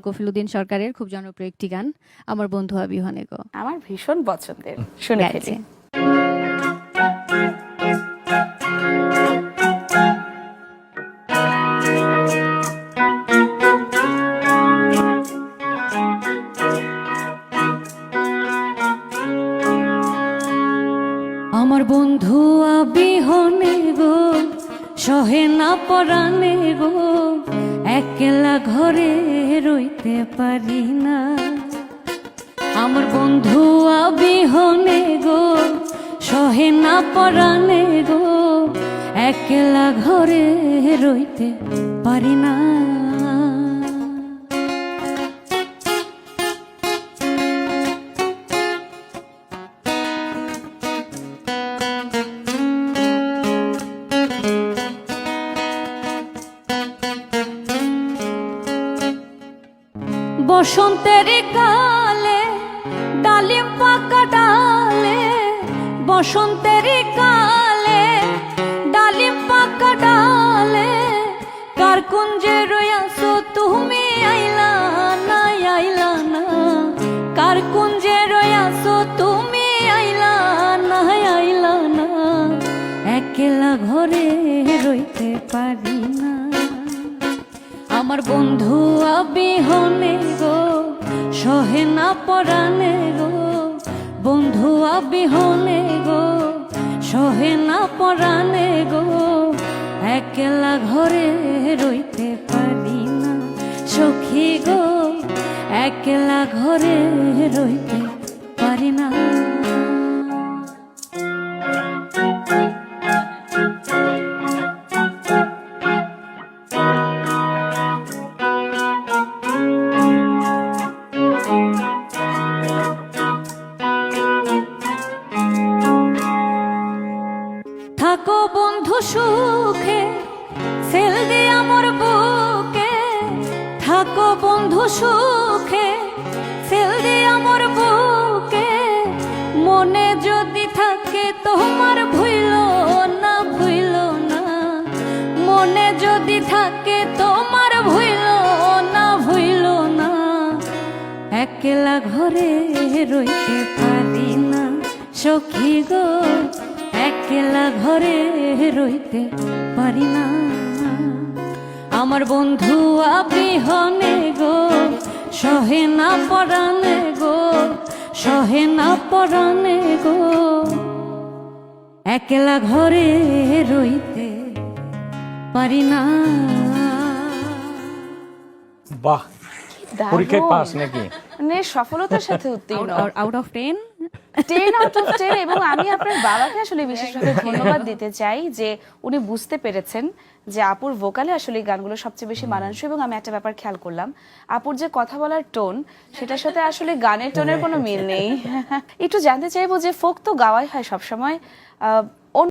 কফিলুদ্দিন সরকারের খুব জনপ্রিয় একটি গান আমার বন্ধু আবিহনে গো। আমার ভীষণ পছন্দের, শুনে ফেলি। আমার বন্ধু আবিহনে গো, সহে না পরাণে গো, একলা ঘরে রইতে পারি না। আমার বন্ধু আবিহনে গো, সহে না পরাণে গো, একলা ঘরে রইতে পারি না। বসন্তের কালে ডালিম পাকা ডালে, বসন্তের কালে ডালিম পাকা ডালে, কার কুঞ্জে রয়াছো তুমি আইলা না, আইলা না। কার কুঞ্জে রয়াছো তুমি আইলা না, আইলা না। একলা ঘরে রইতে পারি না। আমার বন্ধু আবিহনে গো, সহে না পরাণে গো, বন্ধু আবিহনে গো, সহে না পরাণে গো, একলা ঘরে রইতে পারি না। সখী গো, একলা ঘরে রইতে পারি না। থাকো বন্ধু সুখে, ছেল দে আমার বুকে। থাকো বন্ধু সুখে, ছেল দে আমার বুকে। মনে যদি থাকে তোমার ভুইল না, ভুইল না। মনে যদি থাকে তোমার ভুইল না, ভুইল না। একলা ঘরে রইতে পারি না। সখী গো, একলা ঘরে রইতে পারি না। আমার বন্ধু আবিহনে গো, সহে না পরাণে গো, সহে না পরাণে গো, একলা ঘরে রইতে পারি না। বাহ, পরীক্ষায় পাস নাকি? মানে সফলতার সাথে উত্তীর্ণ। Out of 10 10 out of 10। এবং আমি আপনার বাবাকে আসলে বিশেষভাবে ধন্যবাদ দিতে চাই যে উনি বুঝতে পেরেছেন যে আপুর ভোকালে আসলে এই গানগুলো সবচেয়ে বেশি মানানসই। এবং আমি একটা ব্যাপার খেয়াল করলাম, আপুর যে কথা বলার টোন, সেটার সাথে আসলে গানের টোনের কোনো মিল নেই। একটু জানতে চাইবো যে ফোক তো গাওয়াই হয় সবসময়,